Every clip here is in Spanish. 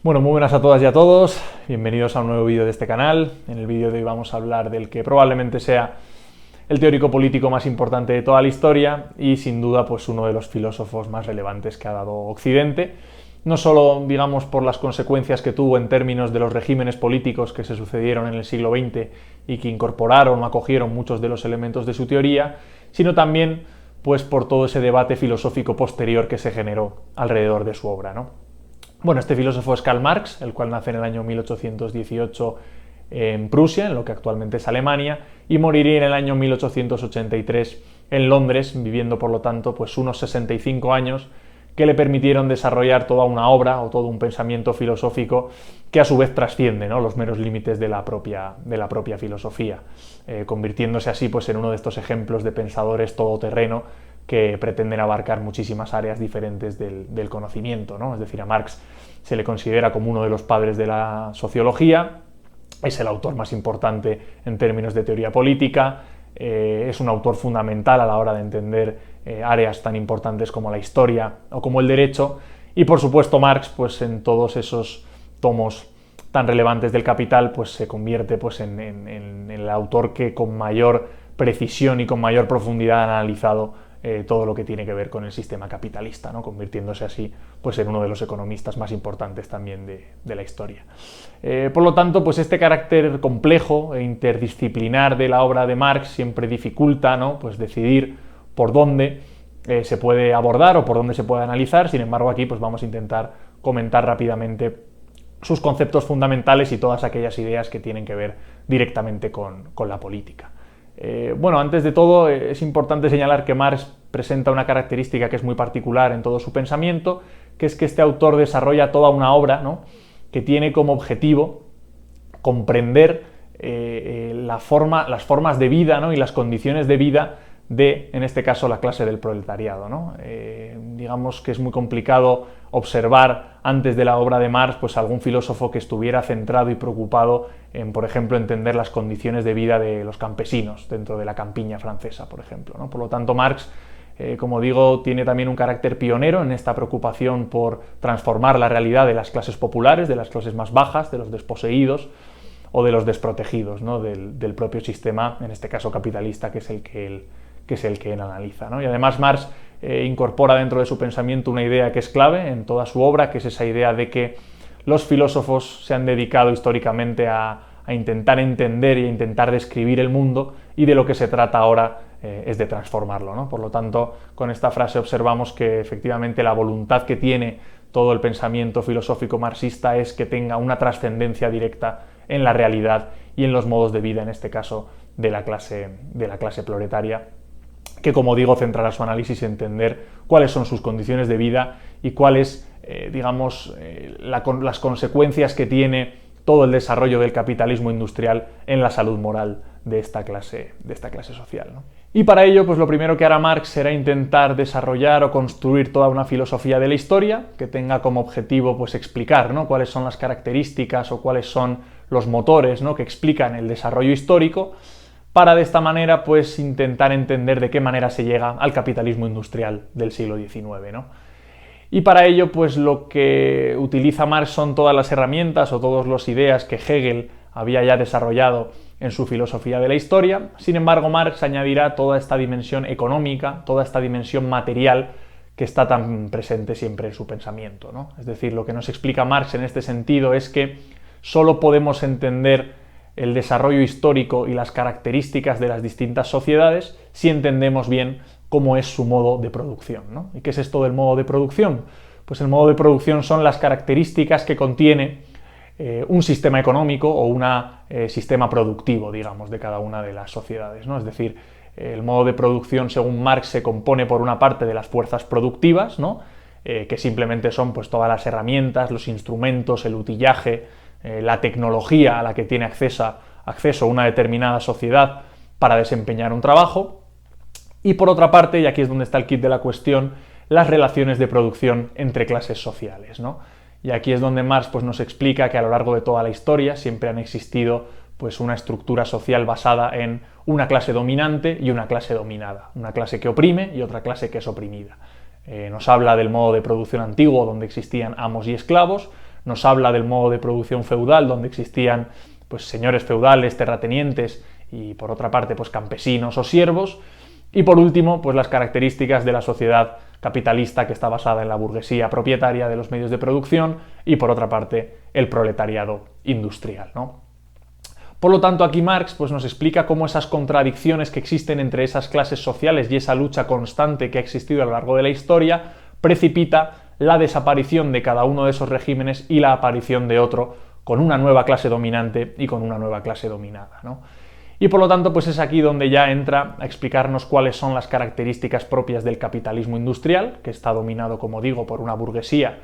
Bueno, muy buenas a todas y a todos, bienvenidos a un nuevo vídeo de este canal. En el vídeo de hoy vamos a hablar del que probablemente sea el teórico político más importante de toda la historia y sin duda pues uno de los filósofos más relevantes que ha dado Occidente, no solo digamos por las consecuencias que tuvo en términos de los regímenes políticos que se sucedieron en el siglo XX y que incorporaron o acogieron muchos de los elementos de su teoría, sino también pues por todo ese debate filosófico posterior que se generó alrededor de su obra, ¿no? Bueno, este filósofo es Karl Marx, el cual nace en el año 1818 en Prusia, en lo que actualmente es Alemania, y moriría en el año 1883 en Londres, viviendo por lo tanto pues unos 65 años que le permitieron desarrollar toda una obra o todo un pensamiento filosófico que a su vez trasciende, ¿no?, los meros límites de la propia filosofía, convirtiéndose así pues en uno de estos ejemplos de pensadores todoterreno que pretenden abarcar muchísimas áreas diferentes del conocimiento, ¿no? Es decir, a Marx se le considera como uno de los padres de la sociología, es el autor más importante en términos de teoría política, es un autor fundamental a la hora de entender áreas tan importantes como la historia o como el derecho, y por supuesto Marx, pues en todos esos tomos tan relevantes del Capital, pues se convierte pues, en el autor que con mayor precisión y con mayor profundidad ha analizado todo lo que tiene que ver con el sistema capitalista, ¿no?, convirtiéndose así pues, en uno de los economistas más importantes también de la historia. Por lo tanto, pues este carácter complejo e interdisciplinar de la obra de Marx siempre dificulta, ¿no?, pues decidir por dónde se puede abordar o por dónde se puede analizar. Sin embargo, aquí pues vamos a intentar comentar rápidamente sus conceptos fundamentales y todas aquellas ideas que tienen que ver directamente con la política. Bueno, antes de todo es importante señalar que Marx presenta una característica que es muy particular en todo su pensamiento, que es que este autor desarrolla toda una obra, ¿no?, que tiene como objetivo comprender las formas de vida, ¿no?, y las condiciones de vida de, en este caso, la clase del proletariado, ¿no? Digamos que es muy complicado observar antes de la obra de Marx pues algún filósofo que estuviera centrado y preocupado en, por ejemplo, entender las condiciones de vida de los campesinos dentro de la campiña francesa, por ejemplo, ¿no? Por lo tanto, Marx, como digo, tiene también un carácter pionero en esta preocupación por transformar la realidad de las clases populares, de las clases más bajas, de los desposeídos o de los desprotegidos, ¿no?, del propio sistema, en este caso capitalista, que es el que él analiza, ¿no? Y además Marx incorpora dentro de su pensamiento una idea que es clave en toda su obra, que es esa idea de que los filósofos se han dedicado históricamente a intentar entender y a intentar describir el mundo, y de lo que se trata ahora es de transformarlo, ¿no? Por lo tanto, con esta frase observamos que efectivamente la voluntad que tiene todo el pensamiento filosófico marxista es que tenga una trascendencia directa en la realidad y en los modos de vida, en este caso de la clase proletaria, que, como digo, centrará su análisis en entender cuáles son sus condiciones de vida y cuáles, las consecuencias que tiene todo el desarrollo del capitalismo industrial en la salud moral de esta clase social, ¿no? Y para ello, pues lo primero que hará Marx será intentar desarrollar o construir toda una filosofía de la historia que tenga como objetivo pues explicar, ¿no?, cuáles son las características o cuáles son los motores, ¿no?, que explican el desarrollo histórico, para de esta manera pues intentar entender de qué manera se llega al capitalismo industrial del siglo XIX, ¿no? Y para ello pues lo que utiliza Marx son todas las herramientas o todas las ideas que Hegel había ya desarrollado en su filosofía de la historia. Sin embargo, Marx añadirá toda esta dimensión económica, toda esta dimensión material que está tan presente siempre en su pensamiento, ¿no? Es decir, lo que nos explica Marx en este sentido es que solo podemos entender el desarrollo histórico y las características de las distintas sociedades si entendemos bien cómo es su modo de producción, ¿no? ¿Y qué es esto del modo de producción? Pues el modo de producción son las características que contiene un sistema económico o un sistema productivo, digamos, de cada una de las sociedades, ¿no? Es decir, el modo de producción, según Marx, se compone por una parte de las fuerzas productivas, ¿no?, que simplemente son pues todas las herramientas, los instrumentos, el utillaje, la tecnología a la que tiene acceso una determinada sociedad para desempeñar un trabajo, y por otra parte, y aquí es donde está el quid de la cuestión, las relaciones de producción entre clases sociales, ¿no? Y aquí es donde Marx pues, nos explica que a lo largo de toda la historia siempre han existido pues, una estructura social basada en una clase dominante y una clase dominada, una clase que oprime y otra clase que es oprimida. Nos habla del modo de producción antiguo donde existían amos y esclavos, nos habla del modo de producción feudal, donde existían pues, señores feudales, terratenientes y por otra parte pues, campesinos o siervos. Y por último, pues las características de la sociedad capitalista que está basada en la burguesía propietaria de los medios de producción y por otra parte el proletariado industrial, ¿no? Por lo tanto, aquí Marx pues, nos explica cómo esas contradicciones que existen entre esas clases sociales y esa lucha constante que ha existido a lo largo de la historia precipita la desaparición de cada uno de esos regímenes y la aparición de otro con una nueva clase dominante y con una nueva clase dominada, ¿no? Y por lo tanto, pues es aquí donde ya entra a explicarnos cuáles son las características propias del capitalismo industrial, que está dominado, como digo, por una burguesía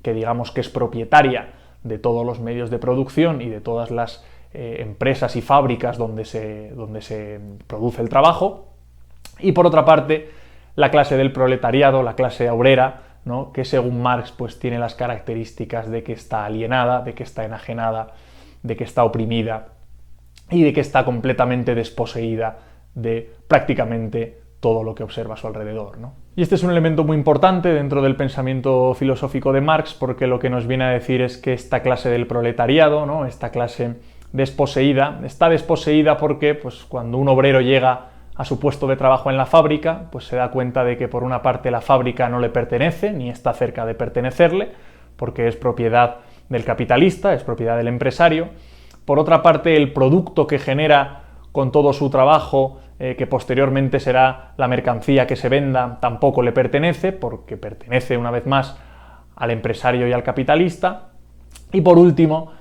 que digamos que es propietaria de todos los medios de producción y de todas las empresas y fábricas donde se produce el trabajo. Y por otra parte, la clase del proletariado, la clase obrera, ¿no? Que según Marx pues tiene las características de que está alienada, de que está enajenada, de que está oprimida y de que está completamente desposeída de prácticamente todo lo que observa a su alrededor, ¿no? Y este es un elemento muy importante dentro del pensamiento filosófico de Marx, porque lo que nos viene a decir es que esta clase del proletariado, ¿no? Esta clase desposeída, está desposeída porque pues, cuando un obrero llega a su puesto de trabajo en la fábrica, pues se da cuenta de que por una parte la fábrica no le pertenece, ni está cerca de pertenecerle, porque es propiedad del capitalista, es propiedad del empresario. Por otra parte, el producto que genera con todo su trabajo, que posteriormente será la mercancía que se venda, tampoco le pertenece, porque pertenece una vez más al empresario y al capitalista. Y por último,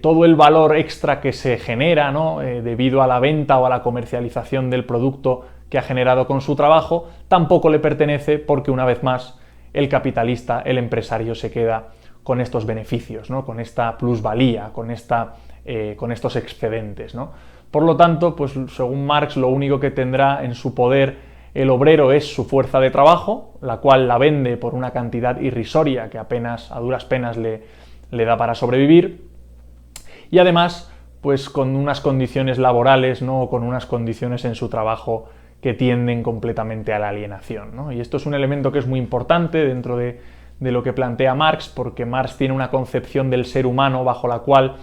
todo el valor extra que se genera, ¿no? Debido a la venta o a la comercialización del producto que ha generado con su trabajo, tampoco le pertenece porque una vez más el capitalista, el empresario se queda con estos beneficios, ¿no? Con esta plusvalía, con estos excedentes, ¿no? Por lo tanto, pues según Marx, lo único que tendrá en su poder el obrero es su fuerza de trabajo, la cual la vende por una cantidad irrisoria que apenas, a duras penas, le da para sobrevivir, y además, pues con unas condiciones laborales, ¿no? Con unas condiciones en su trabajo que tienden completamente a la alienación, ¿no? Y esto es un elemento que es muy importante dentro de lo que plantea Marx, porque Marx tiene una concepción del ser humano bajo la cual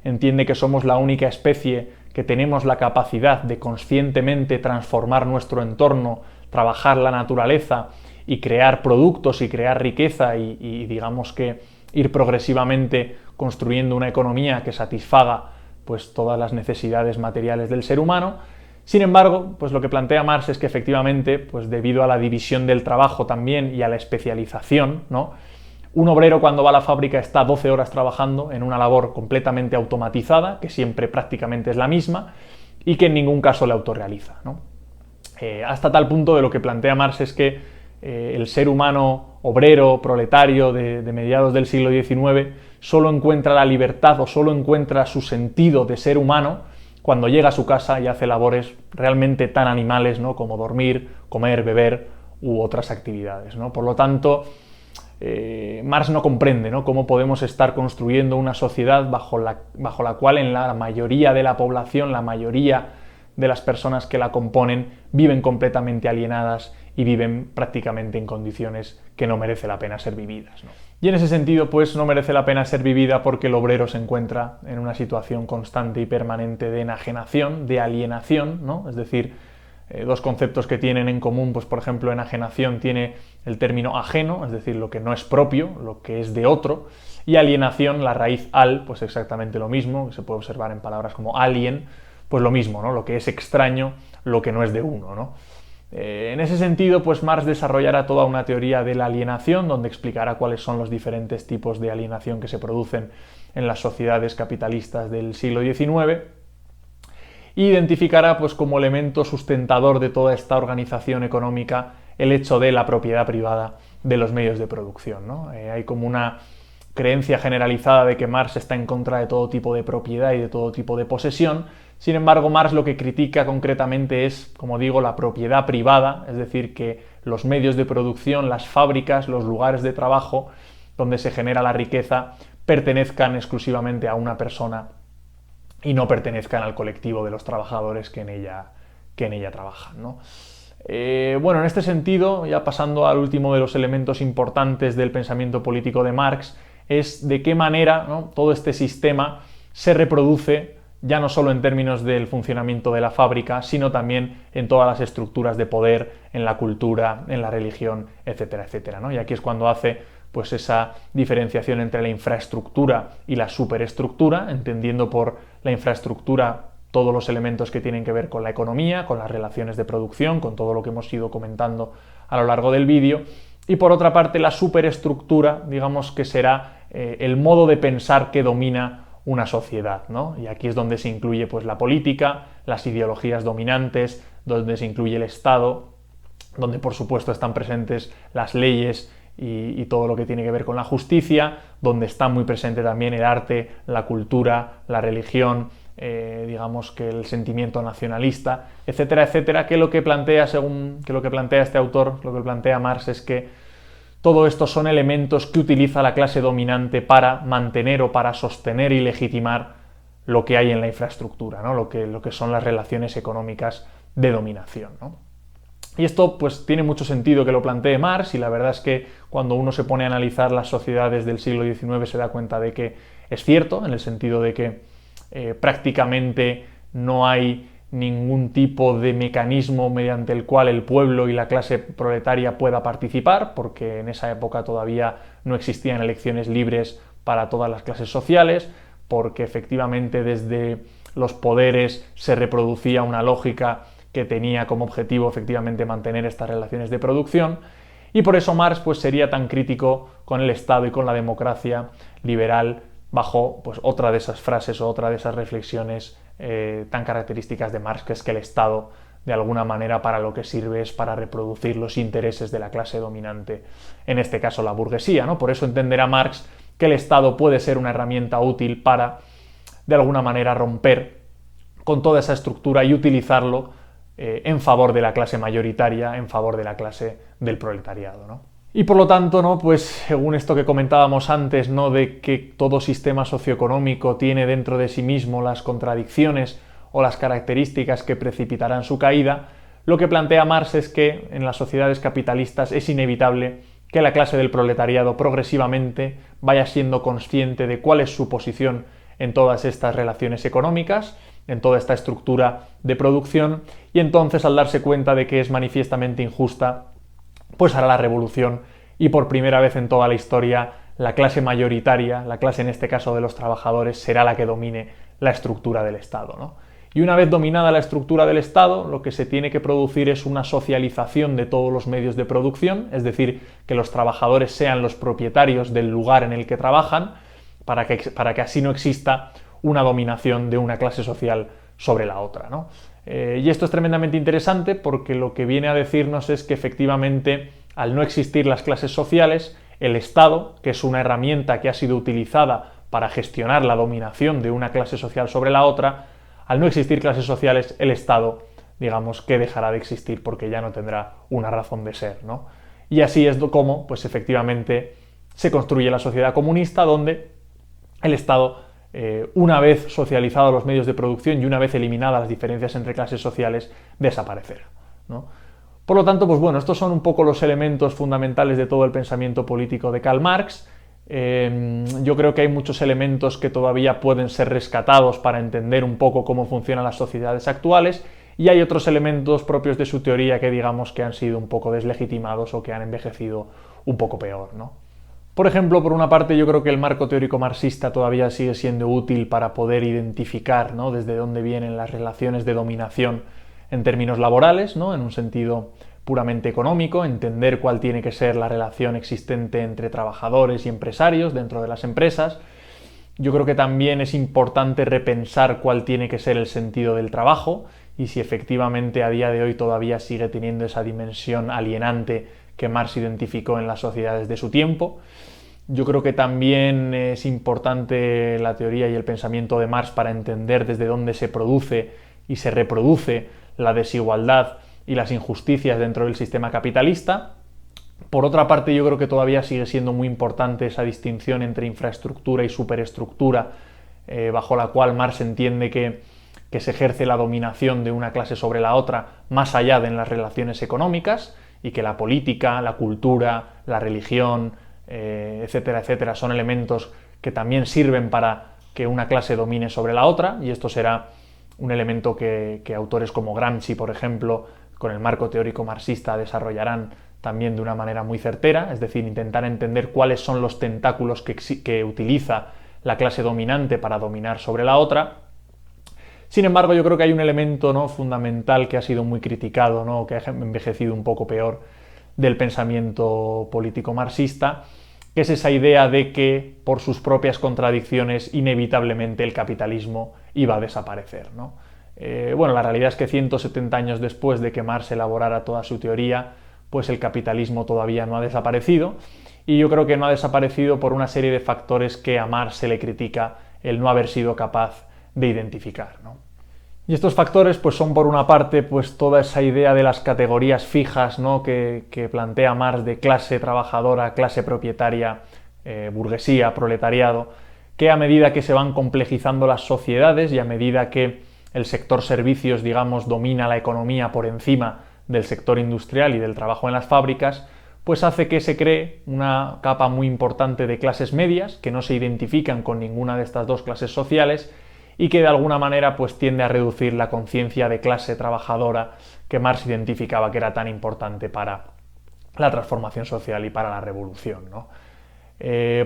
entiende que somos la única especie que tenemos la capacidad de conscientemente transformar nuestro entorno, trabajar la naturaleza y crear productos y crear riqueza y digamos que ir progresivamente construyendo una economía que satisfaga pues, todas las necesidades materiales del ser humano. Sin embargo, pues lo que plantea Marx es que efectivamente, pues debido a la división del trabajo también y a la especialización, ¿no? Un obrero cuando va a la fábrica está 12 horas trabajando en una labor completamente automatizada, que siempre prácticamente es la misma, y que en ningún caso le autorrealiza, ¿no? Hasta tal punto de lo que plantea Marx es que el ser humano obrero, proletario de mediados del siglo XIX solo encuentra la libertad o solo encuentra su sentido de ser humano cuando llega a su casa y hace labores realmente tan animales, ¿no? Como dormir, comer, beber u otras actividades, ¿no? Por lo tanto, Marx no comprende, ¿no? Cómo podemos estar construyendo una sociedad bajo la cual en la mayoría de la población, la mayoría de las personas que la componen viven completamente alienadas y viven prácticamente en condiciones que no merece la pena ser vividas, ¿no? Y en ese sentido, pues no merece la pena ser vivida porque el obrero se encuentra en una situación constante y permanente de enajenación, de alienación, ¿no? Es decir, dos conceptos que tienen en común, pues por ejemplo, enajenación tiene el término ajeno, es decir, lo que no es propio, lo que es de otro, y alienación, la raíz al, pues exactamente lo mismo, que se puede observar en palabras como alien, pues lo mismo, ¿no? Lo que es extraño, lo que no es de uno, ¿no? En ese sentido, pues Marx desarrollará toda una teoría de la alienación, donde explicará cuáles son los diferentes tipos de alienación que se producen en las sociedades capitalistas del siglo XIX, e identificará pues, como elemento sustentador de toda esta organización económica el hecho de la propiedad privada de los medios de producción, ¿no? Hay como una creencia generalizada de que Marx está en contra de todo tipo de propiedad y de todo tipo de posesión. Sin embargo, Marx lo que critica concretamente es, como digo, la propiedad privada, es decir, que los medios de producción, las fábricas, los lugares de trabajo donde se genera la riqueza pertenezcan exclusivamente a una persona y no pertenezcan al colectivo de los trabajadores que en ella trabajan, ¿no? Bueno, en este sentido, ya pasando al último de los elementos importantes del pensamiento político de Marx, es de qué manera, ¿no?, todo este sistema se reproduce ya no solo en términos del funcionamiento de la fábrica, sino también en todas las estructuras de poder, en la cultura, en la religión, etcétera, etcétera, ¿no? Y aquí es cuando hace pues esa diferenciación entre la infraestructura y la superestructura, entendiendo por la infraestructura todos los elementos que tienen que ver con la economía, con las relaciones de producción, con todo lo que hemos ido comentando a lo largo del vídeo, y por otra parte la superestructura, digamos que será el modo de pensar que domina una sociedad, ¿no? Y aquí es donde se incluye pues la política, las ideologías dominantes, donde se incluye el Estado, donde por supuesto están presentes las leyes y todo lo que tiene que ver con la justicia, donde está muy presente también el arte, la cultura, la religión, digamos que el sentimiento nacionalista, etcétera, etcétera, que lo que plantea este autor, lo que plantea Marx es que todo esto son elementos que utiliza la clase dominante para mantener o para sostener y legitimar lo que hay en la infraestructura, ¿no? Lo que son las relaciones económicas de dominación, ¿no? Y esto pues tiene mucho sentido que lo plantee Marx, y la verdad es que cuando uno se pone a analizar las sociedades del siglo XIX se da cuenta de que es cierto, en el sentido de que prácticamente no hay ningún tipo de mecanismo mediante el cual el pueblo y la clase proletaria pueda participar, porque en esa época todavía no existían elecciones libres para todas las clases sociales, porque efectivamente desde los poderes se reproducía una lógica que tenía como objetivo efectivamente mantener estas relaciones de producción, y por eso Marx pues sería tan crítico con el Estado y con la democracia liberal bajo pues otra de esas frases o otra de esas reflexiones tan características de Marx, que es que el Estado de alguna manera para lo que sirve es para reproducir los intereses de la clase dominante, en este caso la burguesía, ¿no? Por eso entenderá Marx que el Estado puede ser una herramienta útil para de alguna manera romper con toda esa estructura y utilizarlo en favor de la clase mayoritaria, en favor de la clase del proletariado, ¿no? Y por lo tanto, ¿no?, pues según esto que comentábamos antes, ¿no?, de que todo sistema socioeconómico tiene dentro de sí mismo las contradicciones o las características que precipitarán su caída, lo que plantea Marx es que en las sociedades capitalistas es inevitable que la clase del proletariado progresivamente vaya siendo consciente de cuál es su posición en todas estas relaciones económicas, en toda esta estructura de producción, y entonces al darse cuenta de que es manifiestamente injusta, pues hará la revolución, y por primera vez en toda la historia la clase mayoritaria, la clase en este caso de los trabajadores, será la que domine la estructura del Estado, ¿no? Y una vez dominada la estructura del Estado, lo que se tiene que producir es una socialización de todos los medios de producción, es decir, que los trabajadores sean los propietarios del lugar en el que trabajan, para que así no exista una dominación de una clase social sobre la otra, ¿no? Y esto es tremendamente interesante porque lo que viene a decirnos es que efectivamente, al no existir las clases sociales, el Estado, que es una herramienta que ha sido utilizada para gestionar la dominación de una clase social sobre la otra, al no existir clases sociales, el Estado, digamos, que dejará de existir porque ya no tendrá una razón de ser, ¿no? Y así es como, pues efectivamente, se construye la sociedad comunista, donde el Estado, una vez socializados los medios de producción y una vez eliminadas las diferencias entre clases sociales, desaparecerá, ¿no? Por lo tanto, pues bueno, estos son un poco los elementos fundamentales de todo el pensamiento político de Karl Marx. Yo creo que hay muchos elementos que todavía pueden ser rescatados para entender un poco cómo funcionan las sociedades actuales, y hay otros elementos propios de su teoría que digamos que han sido un poco deslegitimados o que han envejecido un poco peor, ¿no? Por ejemplo, por una parte, yo creo que el marco teórico marxista todavía sigue siendo útil para poder identificar, ¿no?, desde dónde vienen las relaciones de dominación en términos laborales, ¿no?, en un sentido puramente económico, entender cuál tiene que ser la relación existente entre trabajadores y empresarios dentro de las empresas. Yo creo que también es importante repensar cuál tiene que ser el sentido del trabajo y si efectivamente a día de hoy todavía sigue teniendo esa dimensión alienante que Marx identificó en las sociedades de su tiempo. Yo creo que también es importante la teoría y el pensamiento de Marx para entender desde dónde se produce y se reproduce la desigualdad y las injusticias dentro del sistema capitalista. Por otra parte, yo creo que todavía sigue siendo muy importante esa distinción entre infraestructura y superestructura, bajo la cual Marx entiende que se ejerce la dominación de una clase sobre la otra más allá de en las relaciones económicas, y que la política, la cultura, la religión, etcétera, etcétera, son elementos que también sirven para que una clase domine sobre la otra, y esto será un elemento que autores como Gramsci, por ejemplo, con el marco teórico marxista desarrollarán también de una manera muy certera, es decir, intentar entender cuáles son los tentáculos que utiliza la clase dominante para dominar sobre la otra. Sin embargo, yo creo que hay un elemento, ¿no?, fundamental que ha sido muy criticado, ¿no?, que ha envejecido un poco peor del pensamiento político marxista, que es esa idea de que por sus propias contradicciones inevitablemente el capitalismo iba a desaparecer, ¿no? Bueno, la realidad es que 170 años después de que Marx elaborara toda su teoría, pues el capitalismo todavía no ha desaparecido, y yo creo que no ha desaparecido por una serie de factores que a Marx se le critica el no haber sido capaz de identificar, ¿no? Y estos factores pues son, por una parte, pues toda esa idea de las categorías fijas, ¿no?, que plantea Marx, de clase trabajadora, clase propietaria, burguesía, proletariado, que a medida que se van complejizando las sociedades y a medida que el sector servicios, digamos, domina la economía por encima del sector industrial y del trabajo en las fábricas, pues hace que se cree una capa muy importante de clases medias que no se identifican con ninguna de estas dos clases sociales y que de alguna manera pues tiende a reducir la conciencia de clase trabajadora que Marx identificaba que era tan importante para la transformación social y para la revolución, ¿no?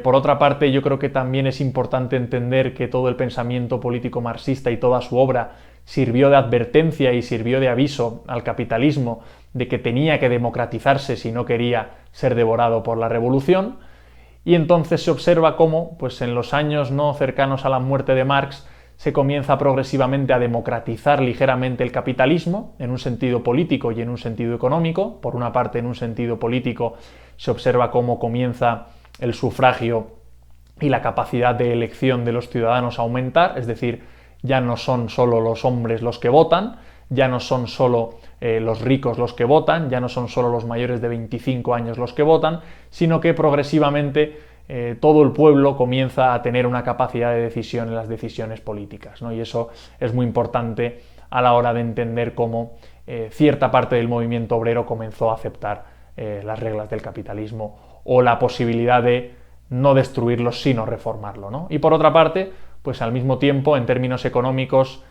Por otra parte, yo creo que también es importante entender que todo el pensamiento político marxista y toda su obra sirvió de advertencia y sirvió de aviso al capitalismo de que tenía que democratizarse si no quería ser devorado por la revolución, y entonces se observa cómo, pues en los años no cercanos a la muerte de Marx, se comienza progresivamente a democratizar ligeramente el capitalismo, en un sentido político y en un sentido económico. Por una parte, en un sentido político, se observa cómo comienza el sufragio y la capacidad de elección de los ciudadanos a aumentar, es decir, ya no son solo los hombres los que votan, ya no son solo los ricos los que votan, ya no son solo los mayores de 25 años los que votan, sino que progresivamente todo el pueblo comienza a tener una capacidad de decisión en las decisiones políticas, ¿no? Y eso es muy importante a la hora de entender cómo cierta parte del movimiento obrero comenzó a aceptar las reglas del capitalismo o la posibilidad de no destruirlo sino reformarlo, ¿no? Y por otra parte, pues al mismo tiempo, en términos económicos,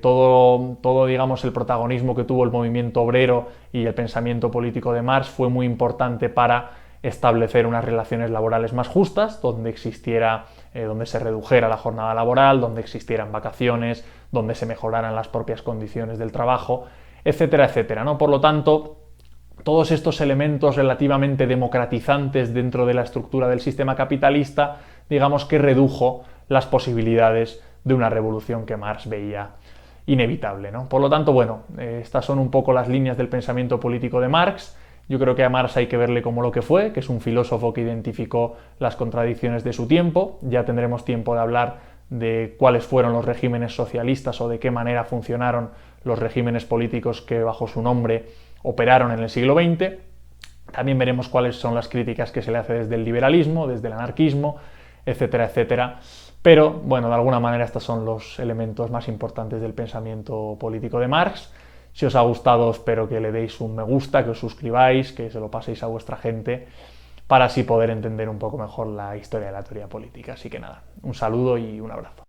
todo, digamos, el protagonismo que tuvo el movimiento obrero y el pensamiento político de Marx fue muy importante para establecer unas relaciones laborales más justas, donde se redujera la jornada laboral, donde existieran vacaciones, donde se mejoraran las propias condiciones del trabajo, etcétera, etcétera, ¿no? Por lo tanto, todos estos elementos relativamente democratizantes dentro de la estructura del sistema capitalista, digamos que redujo las posibilidades de una revolución que Marx veía inevitable, ¿no? Por lo tanto, bueno, estas son un poco las líneas del pensamiento político de Marx. Yo creo que a Marx hay que verle como lo que fue, que es un filósofo que identificó las contradicciones de su tiempo. Ya tendremos tiempo de hablar de cuáles fueron los regímenes socialistas o de qué manera funcionaron los regímenes políticos que bajo su nombre operaron en el siglo XX. También veremos cuáles son las críticas que se le hace desde el liberalismo, desde el anarquismo, etcétera, etcétera. Pero, bueno, de alguna manera estos son los elementos más importantes del pensamiento político de Marx. Si os ha gustado, espero que le deis un me gusta, que os suscribáis, que se lo paséis a vuestra gente, para así poder entender un poco mejor la historia de la teoría política. Así que nada, un saludo y un abrazo.